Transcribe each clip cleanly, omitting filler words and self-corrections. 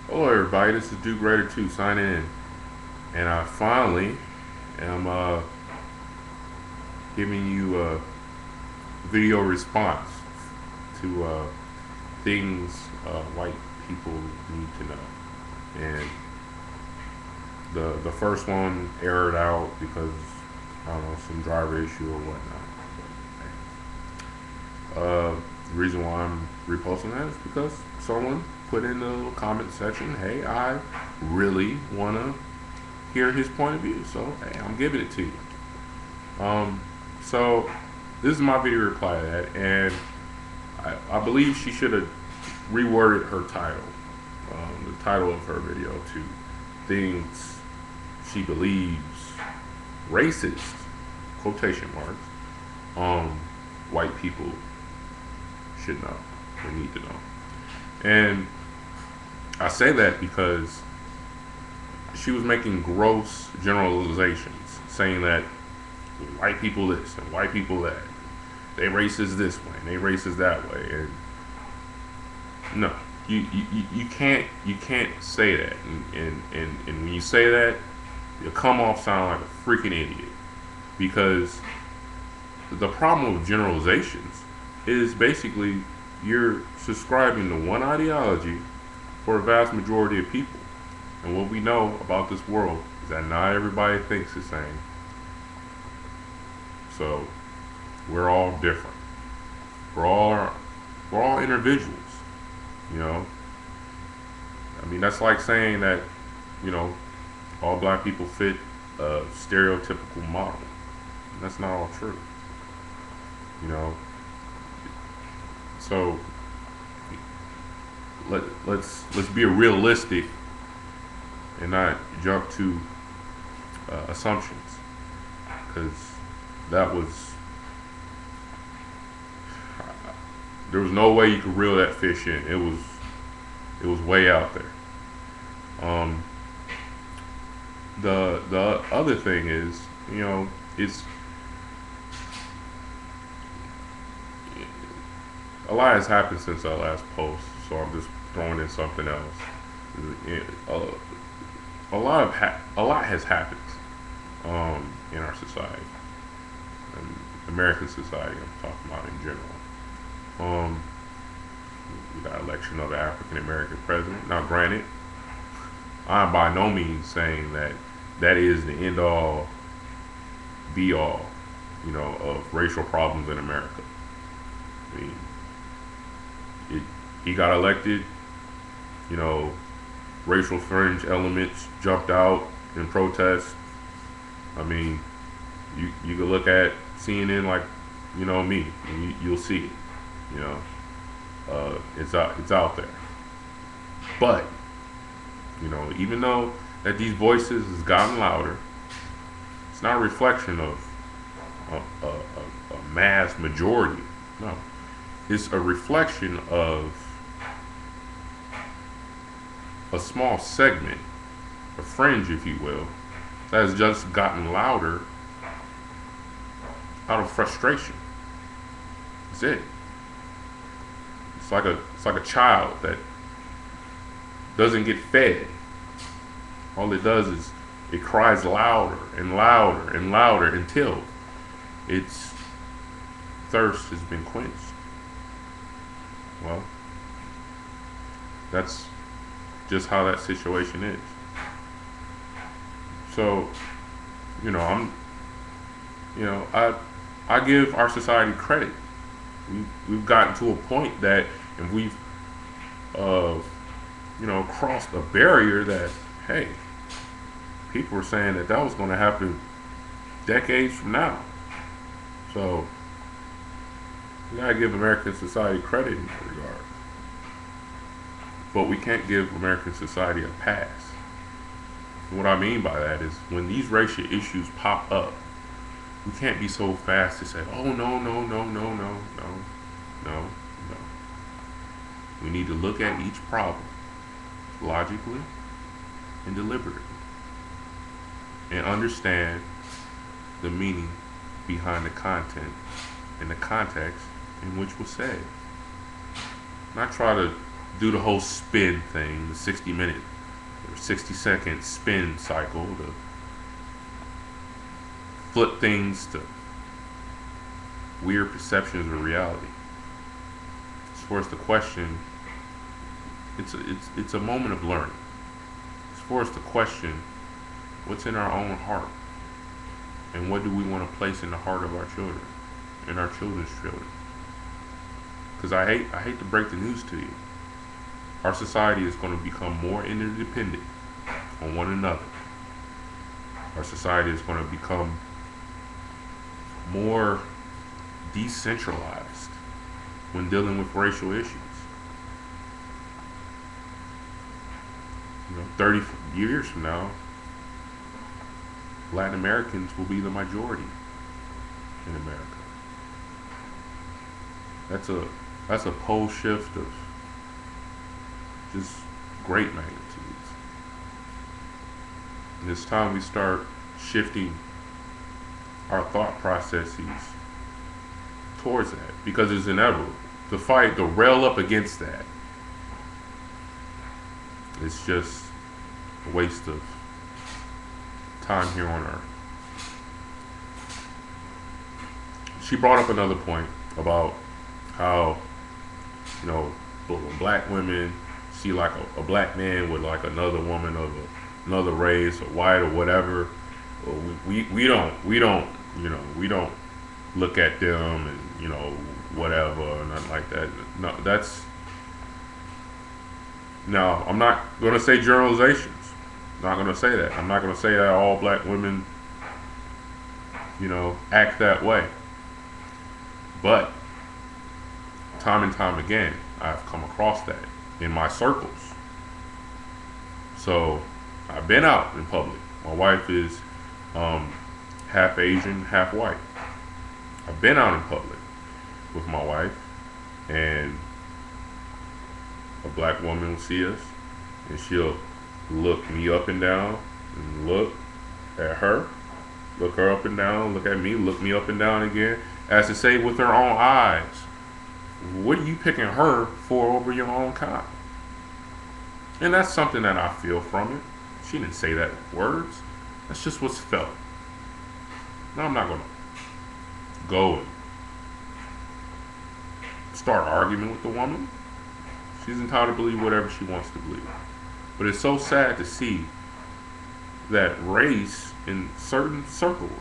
Hello, everybody. This is Duke Raider 2 signing in. And I finally am giving you a video response to things white people need to know. And the first one aired out because, I don't know, some driver issue or whatnot. The reason why I'm reposting that is because someone put in the little comment section, hey, I really want to hear his point of view. So, hey, I'm giving it to you. So this is my video reply to that, and I believe she should have reworded her title, the title of her video to things she believes racist, quotation marks, white people should know or need to know. And I say that because she was making gross generalizations, saying that white people this and white people that. They racist this way and they racist that way. And no, you can't say that. And when you say that, you come off sounding like a freaking idiot. Because the problem with generalizations is basically you're subscribing to one ideology for a vast majority of people. And what we know about this world is that not everybody thinks the same. So we're all different. We're all we're all individuals. You know, I mean that's like saying that you know all black people fit a stereotypical model. And that's not all true. You know, so let's be realistic and not jump to assumptions because that was there was no way you could reel that fish in. It was way out there. Um, the other thing is, it's a lot has happened since our last post, so I'm just throwing in something else. A lot has happened in our society, American society. I'm talking about in general. Um, we got election of an African American president. Now, granted, I'm by no means saying that that is the end all, be all, of racial problems in America. I mean, he got elected. You know, racial fringe elements jumped out in protest. I mean, you can look at CNN like me, and you'll see it. You know, it's out there. But even though that these voices has gotten louder, it's not a reflection of a mass majority. No, it's a reflection of a small segment, a fringe, if you will, that has just gotten louder out of frustration. That's it. It's like a child that doesn't get fed. All it does is it cries louder and louder and louder until its thirst has been quenched. Well, that's just how that situation is. So, I'm, I give our society credit. We've gotten to a point that, and we've, crossed a barrier that, hey, people were saying that was going to happen decades from now. So, we gotta give American society credit in that regard. But we can't give American society a pass. And what I mean by that is when these racial issues pop up, we can't be so fast to say, oh, no, no, no, no, no, no, no, no. We need to look at each problem logically and deliberately and understand the meaning behind the content and the context in which was said. Not try to do the whole spin thing, the 60-minute or 60-second spin cycle, to flip things to weird perceptions of reality. As far as the question, it's a moment of learning. As far as the question, what's in our own heart, and what do we want to place in the heart of our children and our children's children? Because I hate to break the news to you, our society is going to become more interdependent on one another. Our society is going to become more decentralized when dealing with racial issues. 30 years from now, Latin Americans will be the majority in America. That's a pole shift of just great magnitudes. And it's time we start shifting our thought processes towards that, because it's inevitable. To rail up against that, it's just a waste of time here on earth. She brought up another point about how, when black women see like a black man with like another woman of another race or white or whatever, well, we don't look at them and whatever and nothing like that. No, I'm not going to say generalizations. I'm not going to say that. I'm not going to say that all black women, act that way. But time and time again, I've come across that in my circles. So I've been out in public. My wife is half Asian, half white. I've been out in public with my wife, and a black woman will see us, and she'll look me up and down, and look at her, look her up and down, look at me, look me up and down again, as to say with her own eyes, what are you picking her for over your own kind? And that's something that I feel from it. She didn't say that with words. That's just what's felt. Now, I'm not going to go and start arguing with the woman. She's entitled to believe whatever she wants to believe. But it's so sad to see that race in certain circles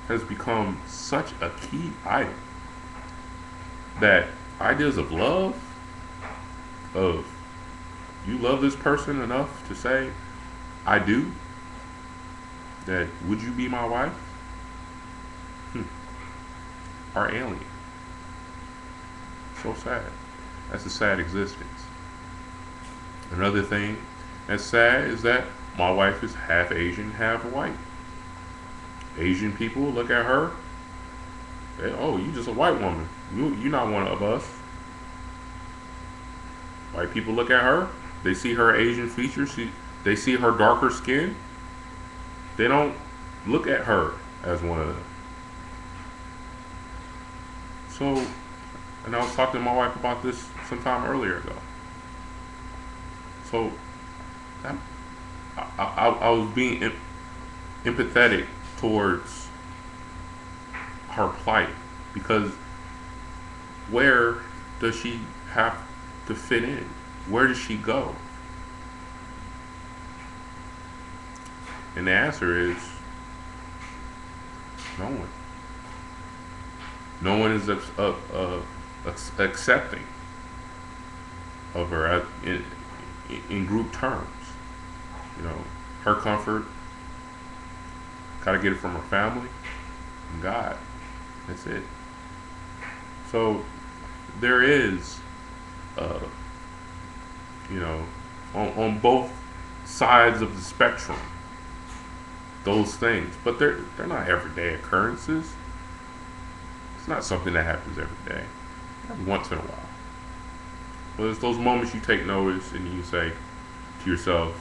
has become such a key item, that ideas of love, of you love this person enough to say, I do, that would you be my wife? Are alien. So sad. That's a sad existence. Another thing that's sad is that my wife is half Asian, half white. Asian people look at her, they, oh, you just a white woman. You're not one of us. White people look at her, they see her Asian features, they see her darker skin. They don't look at her as one of them. So, and I was talking to my wife about this sometime earlier ago. So, I was being empathetic towards her plight, because where does she have to fit in? Where does she go? And the answer is no one. No one is accepting of her in group terms. Her comfort, gotta get it from her family and God. That's it. So there is, on both sides of the spectrum, those things, but they're not everyday occurrences. It's not something that happens every day. Every once in a while. But it's those moments you take notice and you say to yourself,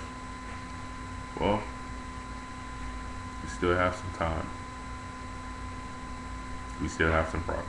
well, we still have some time. We still have some progress.